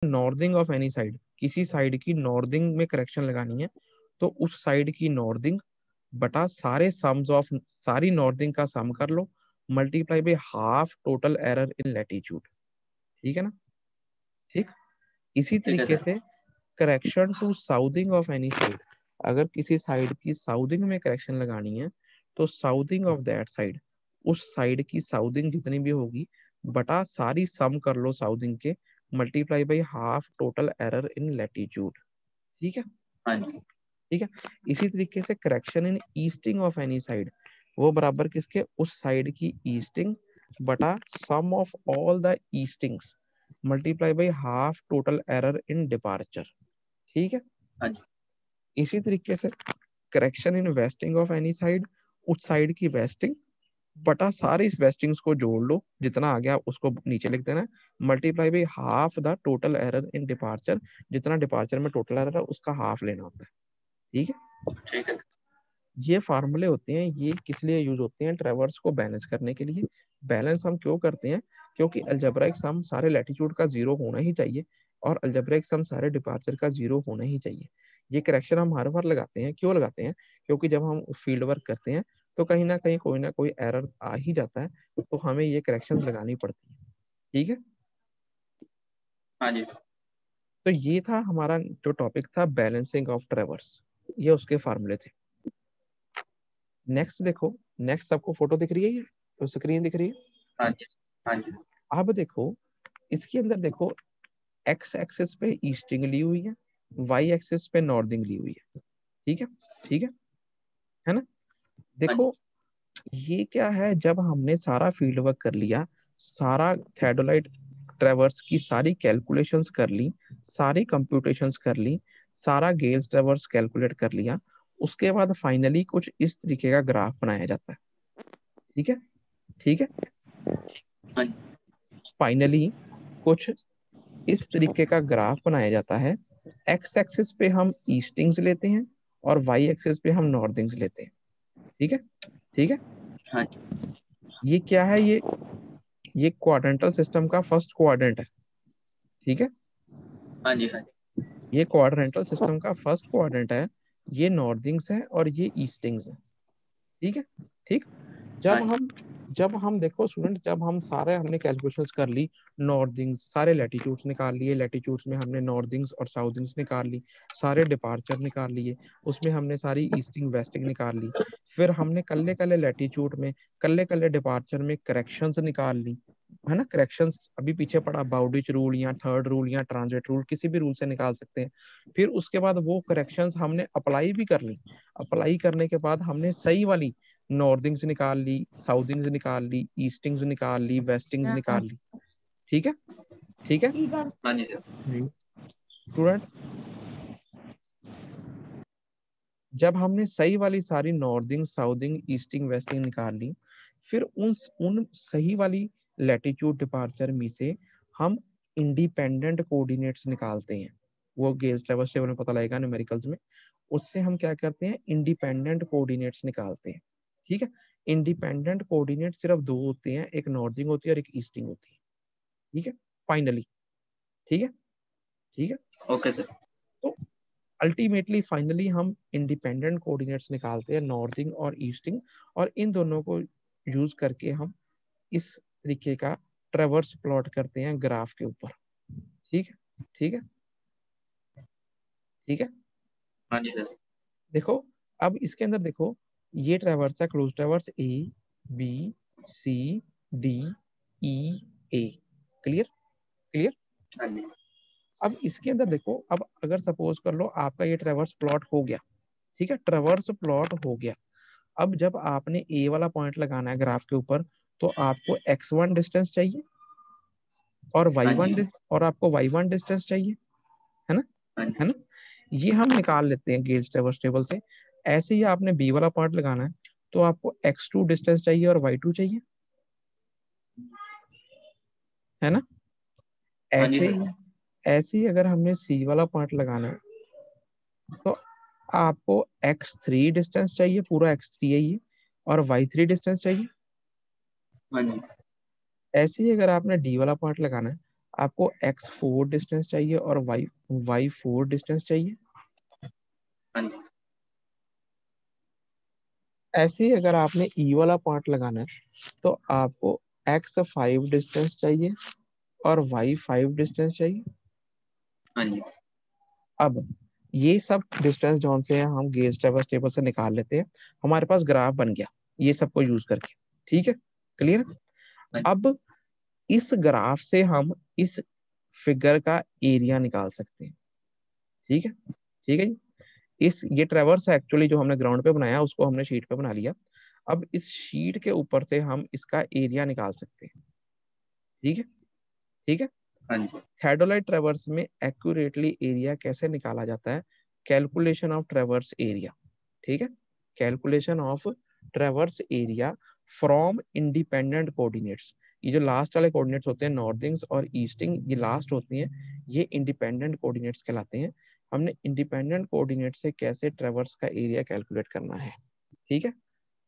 Northing of any side, किसी side की northing में करेक्शन लगानी है तो उस साइड की नॉर्थिंग बटा सारे सम्स ऑफ सारी नॉर्थिंग का सम कर लो, multiply by half total error in latitude. ठीक है ना? ठीक। इसी ठीक है तरीके सर। से correction to southing of any side, अगर किसी साइड की साउथिंग में करेक्शन लगानी है तो साउथिंग ऑफ दैट साइड, उस साइड की साउथिंग जितनी भी होगी बटा सारी सम कर लो साउथिंग के, multiply by half total error in latitude. ठीक है? हाँ जी। ठीक है। इसी तरीके से correction in easting of any side, वो बराबर किसके, उस साइड की ईस्टिंग बटा sum of all the eastings multiply by half total error in departure. ठीक है। हाँ जी। इसी तरीके से correction in wasting of any side, उस साइड की वेस्टिंग बटा सारी इस वेस्टिंग्स को जोड़ लो, जितना आ गया उसको नीचे लिख देना, multiply by half the total error in departure, जितना डिपार्चर में टोटल एरर है उसका हाफ लेना होता है। ठीक है। ठीक है। ये फार्मूले होते हैं, ये किस लिए यूज होते हैं, ट्रेवर्स को बैलेंस करने के लिए। बैलेंस हम क्यों करते हैं, क्योंकि अलजेब्राइक सम सारे लैटिट्यूड का जीरो होना ही चाहिए और अलजेब्राइक सम सारे डिपार्चर का जीरो होना ही चाहिए। ये करेक्शन हम हर बार लगाते हैं, क्यों लगाते हैं, क्योंकि जब हम फील्ड वर्क करते हैं तो कहीं ना कोई एरर आ ही जाता है, तो हमें ये करेक्शन लगानी पड़ती है। ठीक है। हाँ जी। तो ये था हमारा जो टॉपिक था, बैलेंसिंग ऑफ ट्रेवर्स, ये उसके फार्मूले थे। नेक्स्ट देखो, नेक्स्ट सबको फोटो दिख रही है, ये तो स्क्रीन दिख रही है। हाँ जी। हाँ जी। अब देखो, इसके अंदर देखो, एक्स एक्सिस पे ईस्टिंग ली हुई है, वाई एक्सिस पे नॉर्थिंग ली हुई है। ठीक है। ठीक है ना? हाँ जी। देखो, ये क्या है, जब हमने सारा फील्ड वर्क कर लिया, सारा थेडोलाइट ट्रेवर्स की सारी कैलकुलेशंस कर ली, सारी कंप्यूटेशंस कर ली, सारा गेज ट्रेवर्स कैलकुलेट कर लिया, उसके बाद फाइनली कुछ इस तरीके का ग्राफ बनाया जाता है। ठीक है। ठीक है। हाँ जी। फाइनली कुछ इस तरीके का ग्राफ बनाया जाता है। एक्स एक्सिस पे हम ईस्टिंग्स लेते हैं और वाई एक्सिस पे हम नॉर्थिंग्स लेते हैं। ठीक है। ठीक है। हाँ जी। ये क्या है, ये क्वाड्रेंटल सिस्टम का फर्स्ट क्वाड्रेंट है। ठीक है। हाँ जी। हाँ जी। ये क्वाड्रेंटल सिस्टम का फर्स्ट क्वाड्रेंट है, ये नॉर्थिंग्स है और ये ईस्टिंग्स है। ठीक है। ठीक। हाँ जब जी। हम जब हम देखो स्टूडेंट, जब हम सारे हमने कैलकुलेशंस कर ली, नॉर्थिंग्स सारे लैटिट्यूड्स निकाल लिए, लैटिट्यूड्स में हमने नॉर्थिंग्स और साउथिंग्स निकाल ली, सारे डिपार्चर निकाल लिए, उसमें हमने सारी ईस्टिंग वेस्टिंग निकाल ली, फिर हमने कल्ले कल्ले लैटिट्यूड में कल्ले कल्ले डिपार्चर में करेक्शंस निकाल ली, है ना? करेक्शंस अभी पीछे पड़ा, बाउडिच रूल या थर्ड रूल या ट्रांजिट रूल, किसी भी रूल से निकाल सकते हैं। फिर उसके बाद वो करेक्शंस हमने अप्लाई भी कर ली, अप्लाई करने के बाद हमने सही वाली नॉर्थिंग्स निकाल ली, साउथिंग्स निकाल ली, ईस्टिंग्स निकाल ली, वेस्टिंग्स निकाल ली। ठीक है। ठीक है हाँ जी सर। जी स्टूडेंट, जब हमने सही वाली सारी नॉर्थिंग साउथिंग ईस्टिंग वेस्टिंग निकाल ली, फिर उन सही वाली लैटिट्यूड डिपार्चर में से हम इंडिपेंडेंट कोऑर्डिनेट्स निकालते हैं। वो गेज ट्रेवर्स टेबल में पता लगेगा न्यूमेरिकल्स में। उससे हम क्या करते हैं, इंडिपेंडेंट कोऑर्डिनेट्स निकालते हैं। ठीक है। इंडिपेंडेंट कोऑर्डिनेट सिर्फ दो होते हैं, एक नॉर्थिंग होती है और एक ईस्टिंग होती है। ठीक है। फाइनली। ठीक है। ठीक है। Okay sir. तो अल्टीमेटली फाइनली हम इंडिपेंडेंट कोऑर्डिनेट्स निकालते हैं, नॉर्थिंग और ईस्टिंग, और इन दोनों को यूज करके हम इस तरीके का ट्रेवर्स प्लॉट करते हैं ग्राफ के ऊपर। ठीक है। ठीक है। ठीक है। हाँ जी सर। देखो, अब इसके अंदर देखो, ये ट्रेवर्स है, close traverse A B C D E A. Clear? Clear? हाँ जी। अब इसके अंदर देखो, अब अगर सपोज कर लो आपका ये ट्रेवर्स प्लॉट हो गया, ठीक है, ट्रेवर्स प्लॉट हो गया। अब जब आपने ए वाला पॉइंट लगाना है ग्राफ के ऊपर, तो आपको x1 डिस्टेंस चाहिए और हाँ y1 जी। और आपको y1 डिस्टेंस चाहिए, है ना? हाँ है जी। ना? ये हम निकाल लेते हैं गेज ट्रेवर्स टेबल से। ऐसे ही आपने बी वाला पॉइंट लगाना है, तो आपको x2 डिस्टेंस चाहिए और y2 चाहिए, है ना? हाँ जी ऐसे सर। ही ऐसे ही अगर हमने सी वाला पॉइंट लगाना है, तो आपको x3 डिस्टेंस चाहिए, पूरा x3 है ये, और y3 डिस्टेंस चाहिए। हाँ जी। ऐसे ही अगर आपने डी वाला पॉइंट लगाना है, आपको x4 डिस्टेंस चाहिए और y4 डिस्टेंस चाहिए। हाँ जी ऐसे ही अगर आपने ई वाला पार्ट लगाना है तो आपको x5 डिस्टेंस चाहिए और y5 डिस्टेंस चाहिए। हाँ जी अब ये सब डिस्टेंस जोन से हम गेज ट्रैवर्स टेबल से निकाल लेते हैं, हमारे पास ग्राफ बन गया ये सबको यूज करके। ठीक है, क्लियर। हाँ अब इस ग्राफ से हम इस फिगर का एरिया निकाल सकते हैं। ठीक है, ठीक है जी। इस ये ट्रैवर्स है एक्चुअली जो हमने ग्राउंड पे बनाया उसको हमने शीट पे बना लिया। अब इस शीट के ऊपर से हम इसका एरिया निकाल सकते हैं। ठीक है, ठीक है। हाँ जी थेडोलाइट ट्रैवर्स में एक्यूरेटली एरिया कैसे निकाला जाता है? Calculation of traverse area. ठीक है, calculation of traverse area from independent coordinates. ये जो लास्ट वाले कोऑर्डिनेट्स होते हैं नॉर्थिंग्स और ईस्टिंग, ये लास्ट होती हैं, ये इंडिपेंडेंट कोऑर्डिनेट्स कहलाते हैं। हमने इंडिपेंडेंट कोऑर्डिनेट से कैसे ट्रैवर्स का एरिया कैलकुलेट करना है। ठीक है,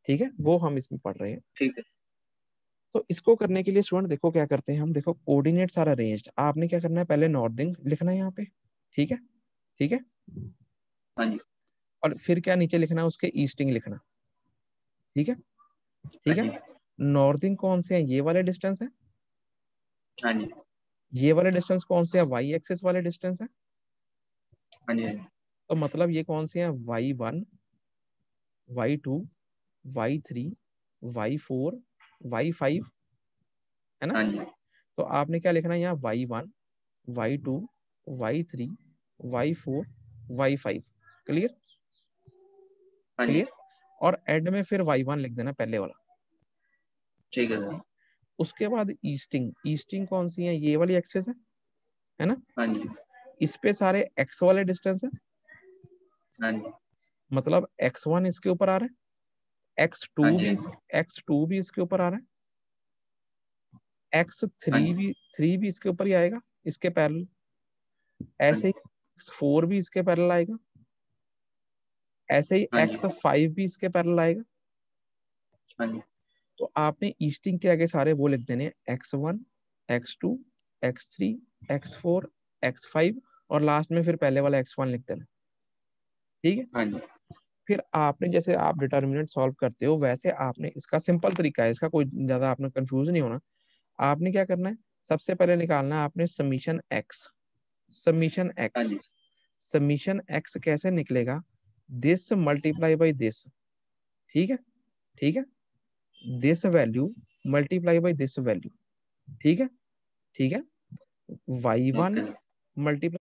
ठीक है, वो हम इसमें पढ़ रहे हैं। ठीक है तो इसको करने के लिए स्टूडेंट देखो क्या करते हैं हम, देखो कोऑर्डिनेट्स आर अरेंज्ड, आपने क्या करना है पहले नॉर्थिंग लिखना है यहाँ पे। ठीक है, ठीक है। हाँ जी और फिर क्या नीचे लिखना है उसके ईस्टिंग लिखना। ठीक है, हाँ ठीक है। जी नॉर्थिंग कौन से हैं? ये वाले डिस्टेंस है। हाँ जी ये वाले डिस्टेंस कौन से हैं? वाई एक्सिस वाले डिस्टेंस है। हाँ जी तो मतलब ये कौन से हैं? y1, y2, y3, y4, y5, है ना। हाँ जी तो आपने क्या लिखना है यहाँ? y1, y2, y3, y4, y5। Clear, हाँ जी क्लियर। और एंड में फिर y1 लिख देना पहले वाला। ठीक है सर उसके बाद ईस्टिंग, ईस्टिंग कौन सी है? ये वाली एक्सेस है ना। हाँ जी इस पे सारे x वाले डिस्टेंस है, हाँ जी मतलब x1 इसके ऊपर आ रहा है, x2 हाँ जी भी x2 भी इसके ऊपर आ रहा है, हाँ x3 जी भी 3 भी इसके ऊपर ही आएगा, इसके पैरेलल। हाँ ऐसे जी ही x4 भी इसके पैरेलल आएगा, ऐसे ही हाँ जी x5 भी इसके पैरेलल आएगा। हाँ जी तो आपने ईस्टिंग के आगे सारे वो लिख देने x1, x2, x3, x4, x5 और लास्ट में फिर पहले वाला x1 लिख देना। ठीक है। हाँ जी फिर आपने जैसे आप डिटर्मिनेंट सॉल्व करते हो वैसे आपने, इसका सिंपल तरीका है, इसका कोई ज्यादा आपने कंफ्यूज नहीं होना। आपने क्या करना है, सबसे पहले निकालना है आपने समीशन एक्स। समीशन हाँ एक्स, जी समीशन एक्स कैसे निकलेगा? This multiply by this. ठीक है, ठीक है। This value multiply by this value. ठीक है, ठीक है। y1 okay sir multiply